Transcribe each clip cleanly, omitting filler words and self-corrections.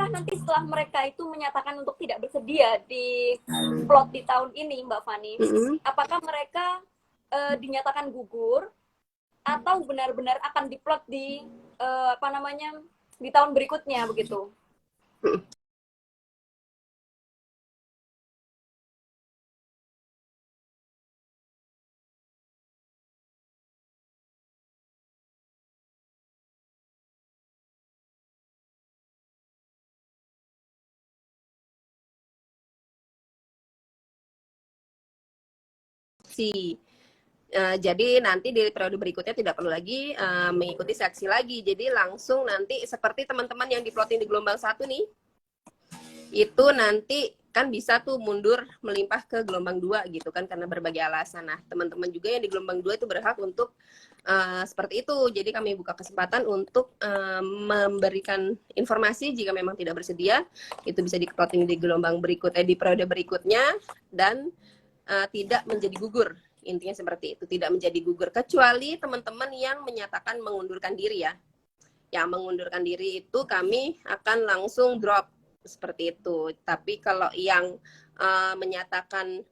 apakah nanti setelah mereka itu menyatakan untuk tidak bersedia di plot di tahun ini, Mbak Fani, apakah mereka dinyatakan gugur atau benar-benar akan diplot di di tahun berikutnya begitu? Jadi nanti di periode berikutnya tidak perlu lagi mengikuti seleksi lagi. Jadi langsung nanti seperti teman-teman yang diploting di gelombang 1 nih, itu nanti kan bisa tuh mundur melimpah ke gelombang 2 gitu kan, karena berbagai alasan. Nah, teman-teman juga yang di gelombang 2 itu berhak untuk seperti itu. Jadi kami buka kesempatan untuk memberikan informasi jika memang tidak bersedia, itu bisa diploting di gelombang berikutnya, di periode berikutnya, dan tidak menjadi gugur. Intinya seperti itu, tidak menjadi gugur, kecuali teman-teman yang menyatakan mengundurkan diri ya. Yang mengundurkan diri itu kami akan langsung drop seperti itu. Tapi kalau yang menyatakan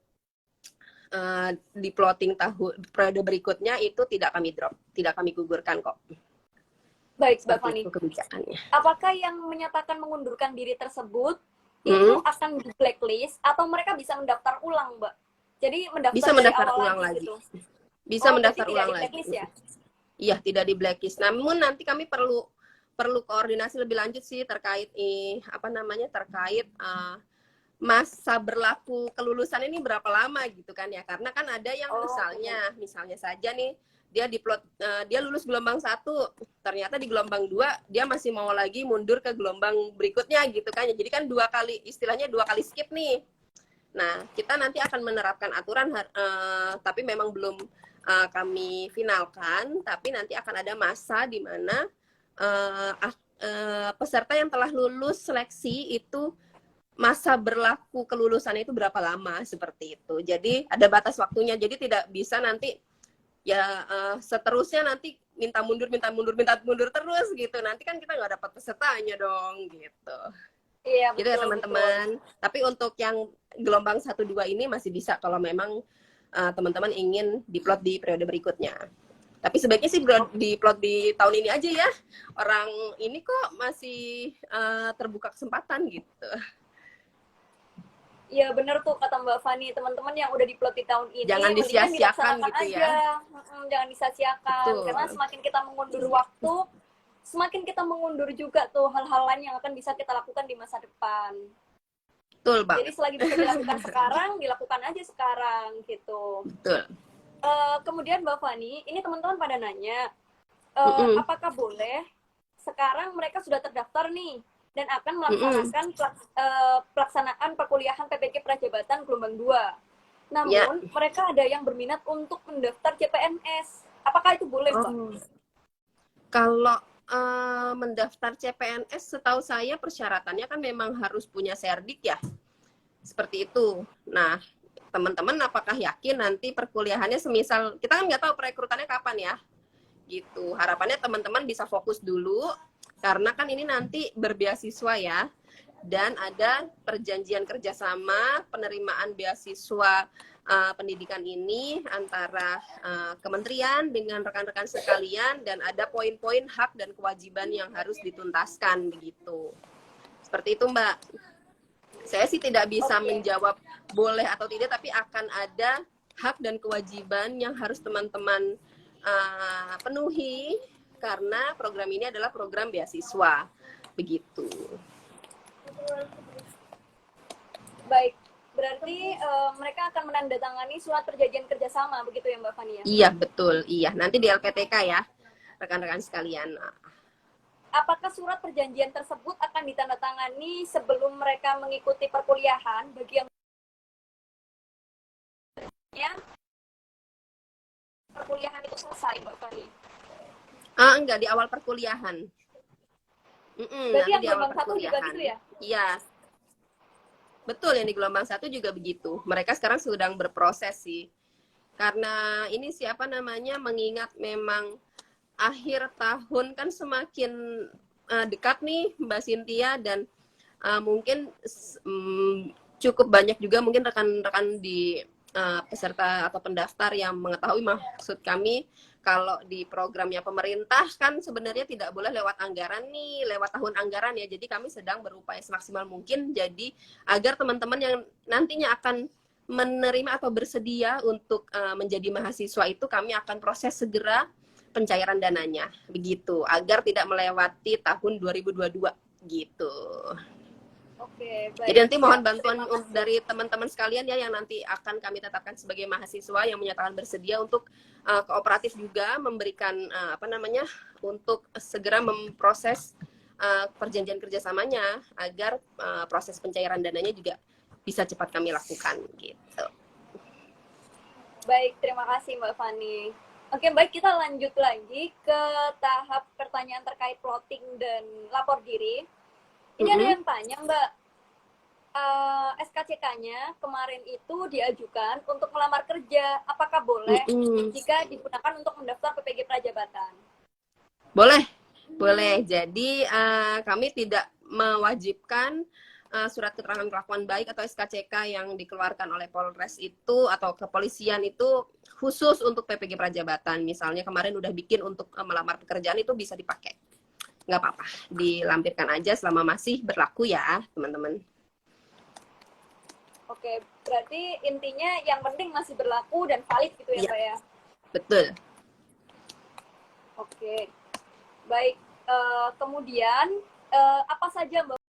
di plotting tahun periode berikutnya itu tidak kami drop, tidak kami gugurkan kok. Baik, Mbak Fani. Kebijakannya. Apakah yang menyatakan mengundurkan diri tersebut itu akan di blacklist atau mereka bisa mendaftar ulang, Mbak? Jadi bisa mendaftar ulang lagi. Gitu. Bisa mendaftar ulang lagi. Ya? Iya, tidak di blacklist. Namun nanti kami perlu koordinasi lebih lanjut sih terkait terkait masa berlaku kelulusan ini berapa lama gitu kan ya. Karena kan ada yang misalnya saja nih dia dia lulus gelombang 1, ternyata di gelombang 2 dia masih mau lagi mundur ke gelombang berikutnya gitu kan. Jadi kan dua kali skip nih. Nah, kita nanti akan menerapkan aturan, tapi memang belum kami finalkan, tapi nanti akan ada masa di mana peserta yang telah lulus seleksi itu masa berlaku kelulusan itu berapa lama, seperti itu. Jadi ada batas waktunya, jadi tidak bisa nanti ya seterusnya nanti minta mundur terus gitu. Nanti kan kita nggak dapat pesertanya dong gitu. Iya, gitu ya teman-teman. Tapi untuk yang gelombang 1-2 ini masih bisa kalau memang teman-teman ingin diplot di periode berikutnya. Tapi sebaiknya sih diplot di tahun ini aja ya. Orang ini kok masih terbuka kesempatan gitu. Iya bener tuh kata Mbak Fani, teman-teman yang udah diplot di tahun ini jangan disia-siakan gitu aja. Jangan disia-siakan, karena semakin kita mengundur waktu, semakin kita mengundur juga tuh hal-hal lain yang akan bisa kita lakukan di masa depan. Betul, Bang. Jadi selagi bisa dilakukan sekarang, dilakukan aja sekarang gitu. Betul. Kemudian Mbak Fani, ini teman-teman pada nanya, apakah boleh sekarang mereka sudah terdaftar nih dan akan melaksanakan pelaksanaan perkuliahan PPK Prajabatan gelombang 2. Namun mereka ada yang berminat untuk mendaftar CPNS. Apakah itu boleh, Mbak? Kalau mendaftar CPNS, setahu saya persyaratannya kan memang harus punya serdik ya, seperti itu. Nah, teman-teman apakah yakin nanti perkuliahannya, semisal kita kan nggak tahu perekrutannya kapan ya, gitu. Harapannya teman-teman bisa fokus dulu, karena kan ini nanti berbeasiswa ya, dan ada perjanjian kerjasama penerimaan beasiswa pendidikan ini antara kementerian dengan rekan-rekan sekalian, dan ada poin-poin hak dan kewajiban yang harus dituntaskan begitu. Seperti itu, Mbak. Saya sih tidak bisa menjawab boleh atau tidak, tapi akan ada hak dan kewajiban yang harus teman-teman penuhi, karena program ini adalah program beasiswa begitu. Baik, berarti mereka akan menandatangani surat perjanjian kerjasama, begitu ya Mbak Fani ya? Iya, betul. Iya, nanti di LPTK ya, rekan-rekan sekalian. Apakah surat perjanjian tersebut akan ditandatangani sebelum mereka mengikuti perkuliahan bagi yang perkuliahan itu selesai, Mbak Fani? Enggak, di awal perkuliahan. Berarti yang gelombang 1 juga gitu ya? Iya. Betul, yang di gelombang 1 juga begitu. Mereka sekarang sedang berproses sih. Karena ini mengingat memang akhir tahun kan semakin dekat nih Mbak Cynthia, dan mungkin cukup banyak juga mungkin rekan-rekan di peserta atau pendaftar yang mengetahui maksud kami kalau di programnya pemerintah kan sebenarnya tidak boleh lewat anggaran nih, lewat tahun anggaran ya. Jadi kami sedang berupaya semaksimal mungkin jadi agar teman-teman yang nantinya akan menerima atau bersedia untuk menjadi mahasiswa itu kami akan proses segera pencairan dananya begitu agar tidak melewati tahun 2022 gitu. Oke, Jadi baik. nanti mohon bantuan dari teman-teman sekalian ya yang nanti akan kami tetapkan sebagai mahasiswa yang menyatakan bersedia untuk kooperatif juga memberikan untuk segera memproses perjanjian kerjasamanya agar proses pencairan dananya juga bisa cepat kami lakukan gitu. Baik, terima kasih Mbak Fani. Oke, baik, kita lanjut lagi ke tahap pertanyaan terkait plotting dan lapor diri. Ini ada yang tanya, Mbak, SKCK-nya kemarin itu diajukan untuk melamar kerja. Apakah boleh jika digunakan untuk mendaftar PPG Prajabatan? Boleh, boleh. Jadi kami tidak mewajibkan surat keterangan kelakuan baik atau SKCK yang dikeluarkan oleh Polres itu atau kepolisian itu khusus untuk PPG Prajabatan. Misalnya kemarin udah bikin untuk melamar pekerjaan itu bisa dipakai. Nggak apa-apa, dilampirkan aja selama masih berlaku ya, teman-teman. Oke, berarti intinya yang penting masih berlaku dan valid gitu ya, Mbak ya? Betul. Oke, baik. Kemudian, apa saja Mbak